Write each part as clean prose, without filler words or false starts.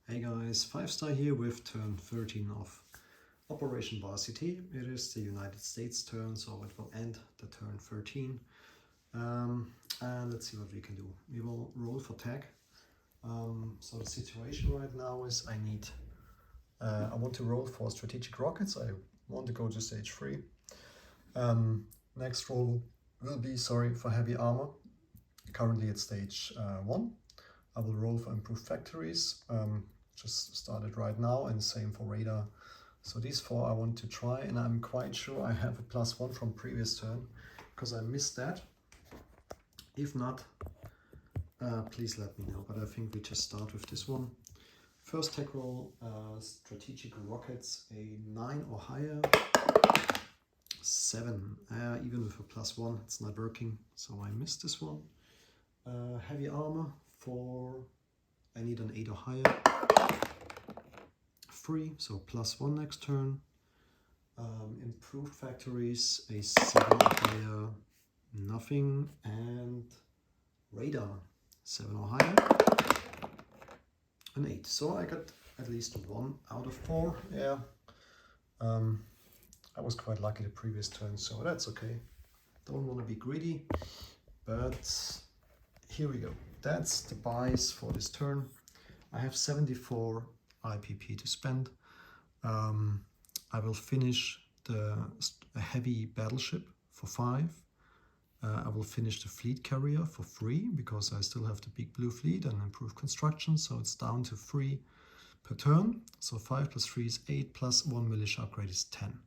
Hey guys, 5-star here with turn 13 of Operation Varsity. It is the United States turn, so it will end the turn 13. And let's see what we can do. We will roll for tag. So the situation right now is I want to roll for strategic rockets. I want to go to stage 3. Next roll will be, for heavy armor. Currently at stage 1. I will roll for improved factories. Just started right now, and same for radar. So these 4 I want to try, and I'm quite sure I have a +1 from previous turn because I missed that. If not, please let me know, but I think we just start with this one. First tech roll, strategic rockets, a 9 or higher. 7, even with a +1 it's not working, so I missed this one. Heavy armor, 4, I need an 8 or higher. 3, so +1 next turn. Improved factories, a 7 or higher, nothing, and radar, 7 or higher, an 8. So I got at least 1 out of 4. Yeah, I was quite lucky the previous turn, so that's okay. Don't want to be greedy, but here we go. That's the buys for this turn. I have 74 IPP to spend. I will finish a heavy battleship for 5. I will finish the fleet carrier for 3 because I still have the big blue fleet and improved construction, so it's down to 3 per turn. So 5 + 3 is 8, plus 1 militia upgrade is 10.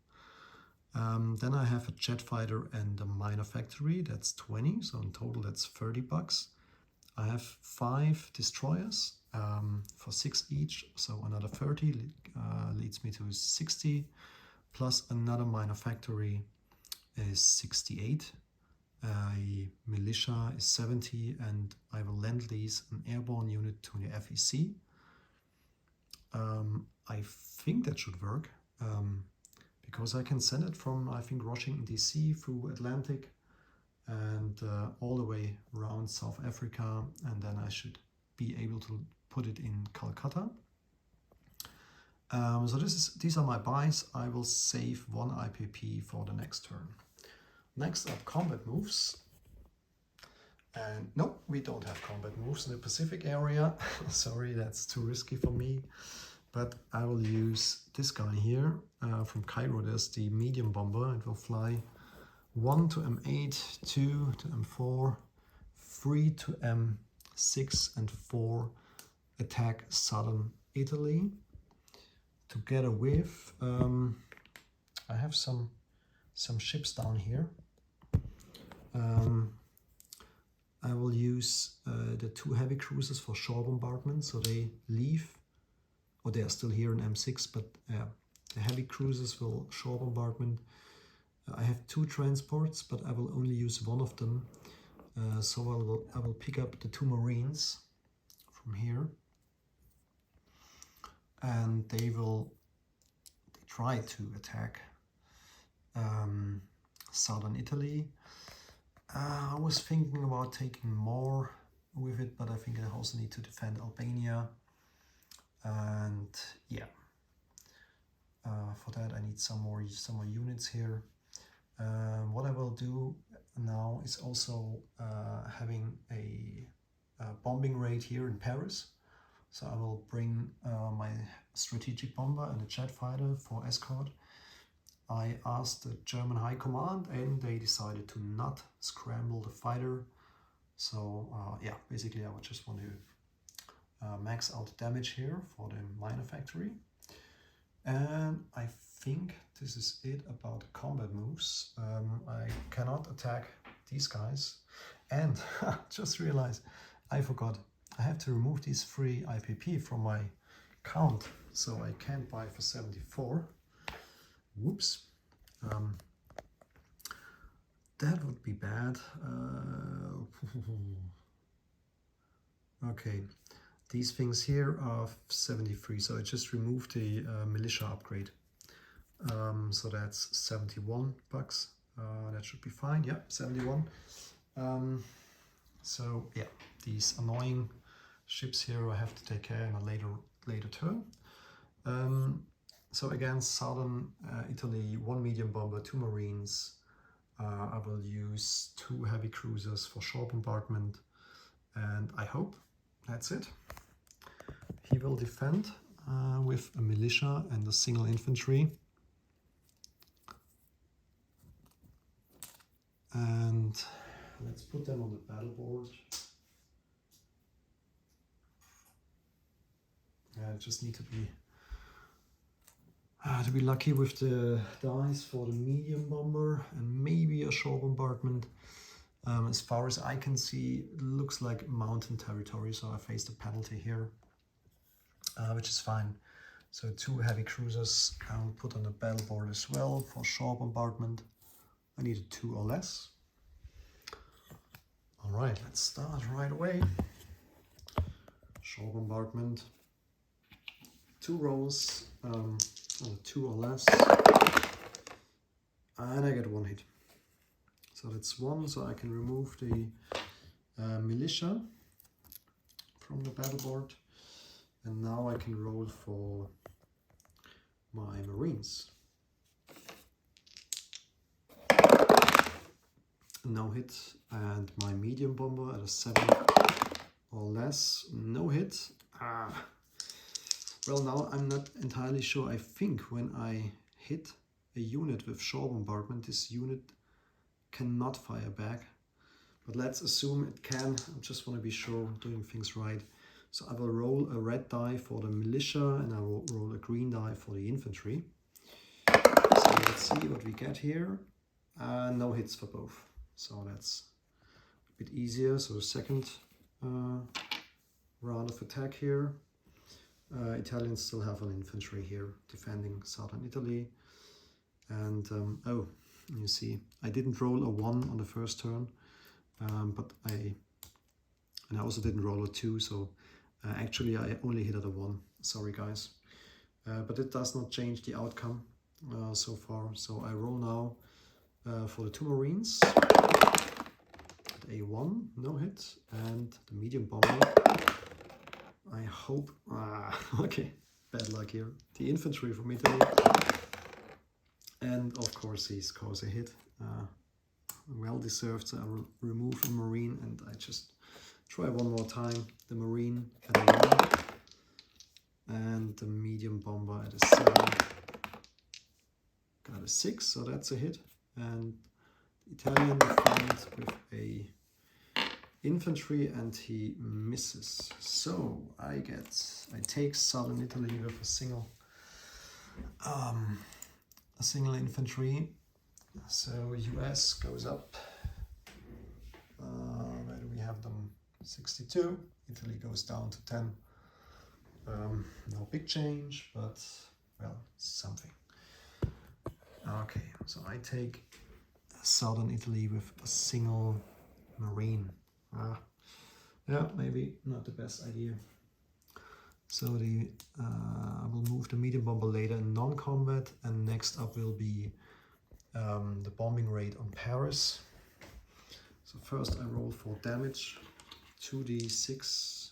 Then I have a jet fighter and a minor factory, that's 20, so in total that's $30. I have 5 destroyers for 6 each, so another 30 leads me to 60, plus another minor factory is 68. Militia is 70, and I will lend lease an airborne unit to the FEC. I think that should work because I can send it from, I think, Washington DC through Atlantic and all the way around South Africa, and then I should be able to put it in Calcutta. So these are my buys. I will save 1 IPP for the next turn. Next up, combat moves. And no, we don't have combat moves in the Pacific area. Sorry, that's too risky for me. But I will use this guy here from Cairo. There's the medium bomber. It will fly 1 to M8, 2 to M4, 3 to M6, and 4 attack southern Italy. Together with, I have some ships down here. I will use the 2 heavy cruisers for shore bombardment, so they leave, or they are still here in M6, but the heavy cruisers will shore bombardment. I have 2 transports, but I will only use 1 of them. So I will pick up the 2 Marines from here, and they try to attack southern Italy. I was thinking about taking more with it, but I think I also need to defend Albania, and yeah, for that I need some more units here. What I will do now is also having a bombing raid here in Paris. So I will bring my strategic bomber and a jet fighter for escort. I asked the German High Command, and they decided to not scramble the fighter. So yeah, basically I would just want to max out the damage here for the minor factory. And I think this is it about the combat moves. I cannot attack these guys. And just realized I forgot. I have to remove these 3 IPP from my count, so I can't buy for 74. Whoops. That would be bad. Okay, these things here are 73, so I just removed the militia upgrade. So that's $71. That should be fine. Yeah, 71. So yeah, these annoying ships here I have to take care in a later later turn. So again, southern Italy, 1 medium bomber, 2 marines. I will use 2 heavy cruisers for shore bombardment, and I hope that's it. He will defend with a militia and a single infantry. And let's put them on the battle board. I just need to be lucky with the dice for the medium bomber and maybe a shore bombardment. As far as I can see, it looks like mountain territory, so I faced a penalty here, which is fine. So 2 heavy cruisers I'll put on the battle board as well for shore bombardment. I needed 2 or less. All right, let's start right away. Shore bombardment. 2 rolls, 2 or less, and I get 1 hit. So that's 1, so I can remove the militia from the battle board, and now I can roll for my marines. No hit, and my medium bomber at a 7 or less, no hit. Well, now I'm not entirely sure. I think when I hit a unit with shore bombardment, this unit cannot fire back. But let's assume it can. I just want to be sure I'm doing things right. So I will roll a red die for the militia, and I will roll a green die for the infantry. So let's see what we get here. No hits for both. So that's a bit easier. So the second round of attack here. Italians still have an infantry here defending southern Italy. And oh, you see, I didn't roll a 1 on the first turn, but I also didn't roll a 2, so actually I only hit at a 1. Sorry guys. But it does not change the outcome so far. So I roll now for the 2 marines. At a 1, no hit, and the medium bomber. I hope, okay, bad luck here. The infantry from Italy. And of course he scores a hit. Well deserved, so I will remove a marine, and I just try one more time. The marine at a 1. And the medium bomber at a 7. Got a 6, so that's a hit. And the Italian defends with a infantry, and he misses. So I take southern Italy with a single infantry. So US goes up. Where do we have them? 62. Italy goes down to 10. No big change, but well, something. Okay, so I take southern Italy with a single marine. Yeah, maybe not the best idea. So I will move the medium bomber later in non-combat, and next up will be the bombing raid on Paris. So first I roll for damage, 2d6.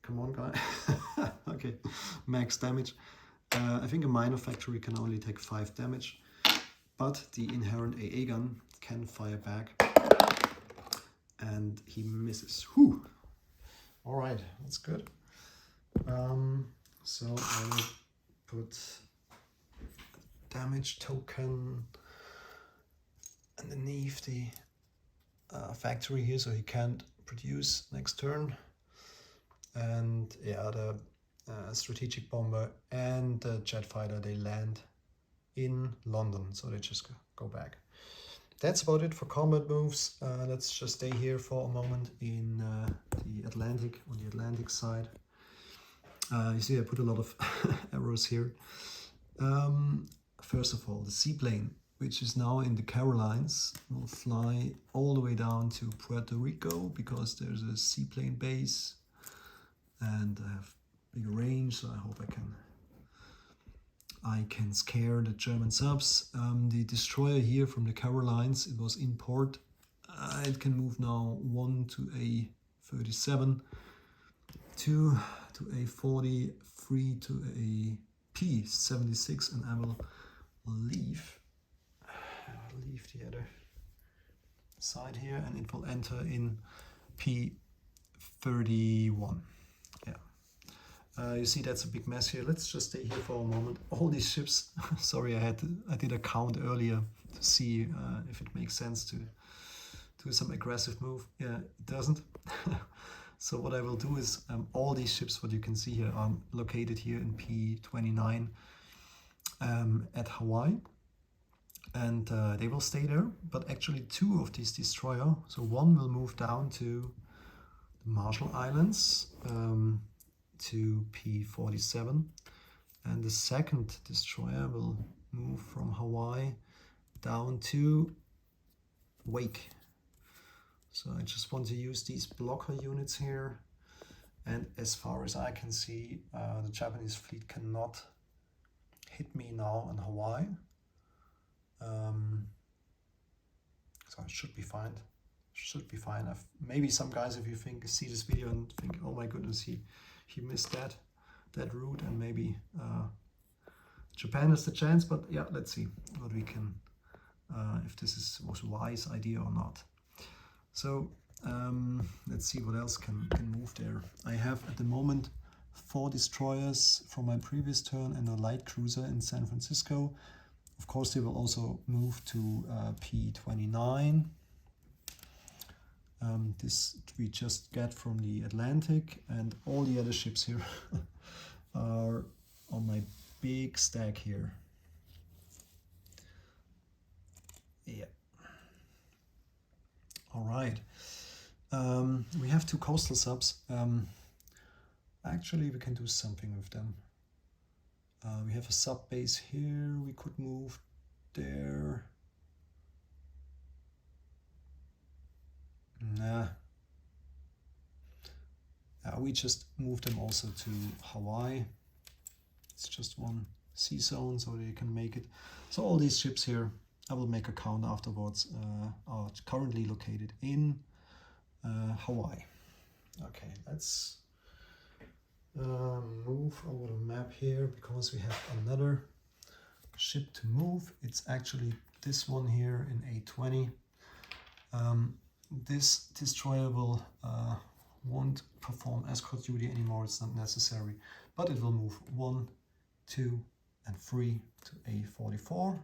Come on, guy. Okay, max damage. I think a minor factory can only take 5 damage, but the inherent AA gun can fire back. And he misses. Whew. All right, that's good. So I will put damage token underneath the factory here, so he can't produce next turn. And yeah, the strategic bomber and the jet fighter, they land in London, so they just go back. That's about it for combat moves. Let's just stay here for a moment in the Atlantic, on the Atlantic side. You see I put a lot of arrows here. First of all, the seaplane, which is now in the Carolines, will fly all the way down to Puerto Rico, because there's a seaplane base and I have big range, so I hope I can scare the German subs. The destroyer here from the Carolines, it was in port. It can move now 1 to a 37 to to A43 to a P76, and I will leave the other side here, and it will enter in P31. Yeah. You see that's a big mess here. Let's just stay here for a moment. All these ships, sorry, I did a count earlier to see if it makes sense to do some aggressive move. Yeah, it doesn't. So what I will do is all these ships, what you can see here, are located here in P29 at Hawaii, and they will stay there. But actually 2 of these destroyers, so one will move down to the Marshall Islands to P47, and the second destroyer will move from Hawaii down to Wake. So I just want to use these blocker units here, and as far as I can see, the Japanese fleet cannot hit me now on Hawaii. So it should be fine. Should be fine. Maybe some guys, if you see this video and think, oh my goodness, he missed that route, and maybe Japan has the chance. But yeah, let's see what we can, if this was a wise idea or not. So let's see what else can move there. I have at the moment 4 destroyers from my previous turn and a light cruiser in San Francisco. Of course, they will also move to P29. This we just get from the Atlantic, and all the other ships here are on my big stack here. Yeah. All right. We have 2 coastal subs. Actually, we can do something with them. We have a sub base here. We could move there. Nah. We just move them also to Hawaii. It's just 1 sea zone, so they can make it. So all these ships here, I will make a count afterwards, are currently located in Hawaii. Okay, let's move over the map here, because we have another ship to move. It's actually this one here in A20. This destroyer won't perform escort duty anymore. It's not necessary, but it will move 1, 2, and 3 to A44.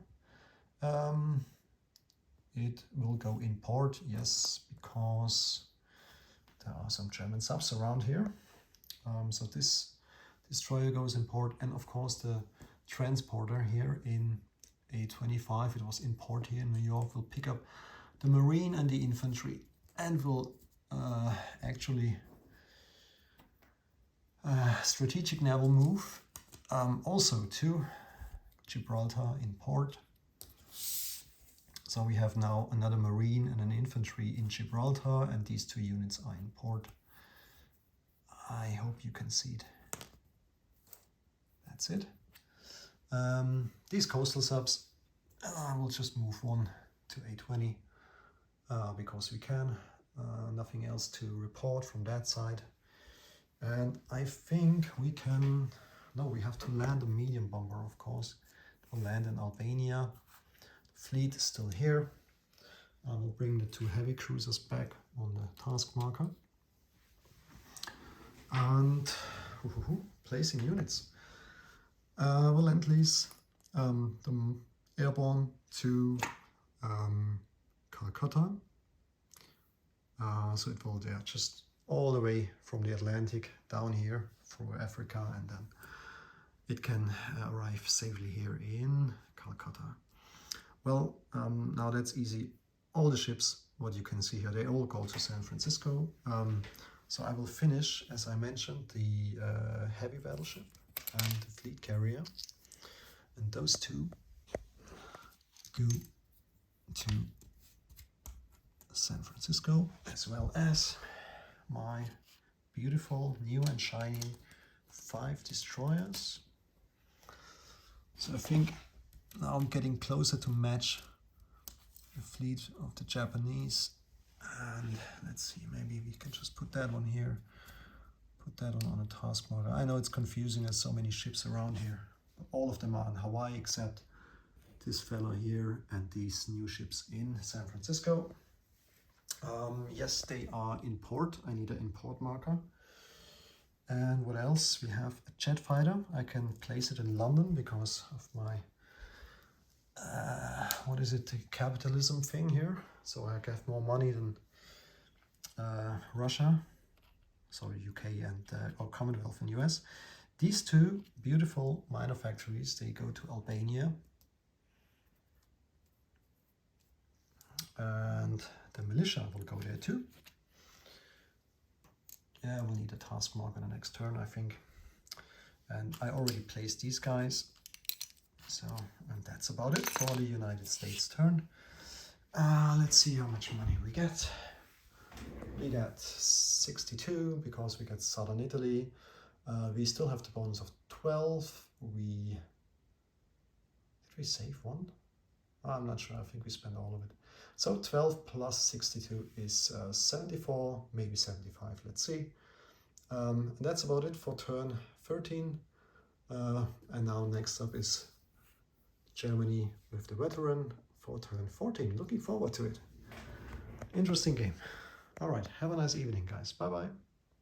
It will go in port, yes, because there are some German subs around here. So this destroyer goes in port, and of course the transporter here in A25, it was in port here in New York, will pick up the Marine and the infantry, and will actually strategic naval move also to Gibraltar in port. So we have now another Marine and an infantry in Gibraltar, and these 2 units are in port. I hope you can see it. That's it. These coastal subs, I will just move 1 to A20 because we can. Nothing else to report from that side. And I think we can, no, we have to land a medium bomber, of course. We'll land in Albania. The fleet is still here. I will bring the 2 heavy cruisers back on the task marker. And placing units. We'll Lend-Lease the airborne to Calcutta. So it will just all the way from the Atlantic down here through Africa, and then it can arrive safely here in Calcutta. Well, now that's easy. All the ships, what you can see here, they all go to San Francisco. So I will finish, as I mentioned, the heavy battleship and the fleet carrier, and those 2 go to San Francisco, as well as my beautiful new and shiny 5 destroyers. So I think now I'm getting closer to match the fleet of the Japanese. And let's see, maybe we can just put that one here, put that on a task marker. I know it's confusing, there's so many ships around here. All of them are in Hawaii except this fellow here and these new ships in San Francisco. Yes, they are in port. I need an import marker. And what else? We have a jet fighter. I can place it in London because of my, what is it, the capitalism thing here. So I have more money than Russia, sorry, UK and or Commonwealth and US. These two beautiful minor factories, they go to Albania. And the militia will go there too. Yeah, we'll need a task mark on the next turn, I think. And I already placed these guys. So, and that's about it for the United States turn. Let's see how much money we get. We got 62 because we got Southern Italy. We still have the bonus of 12. Did we save one? I'm not sure, I think we spent all of it. So 12 plus 62 is 74, maybe 75, let's see. And that's about it for turn 13. And now next up is Germany with the veteran for turn 14. Looking forward to it. Interesting game. All right, have a nice evening, guys. Bye-bye.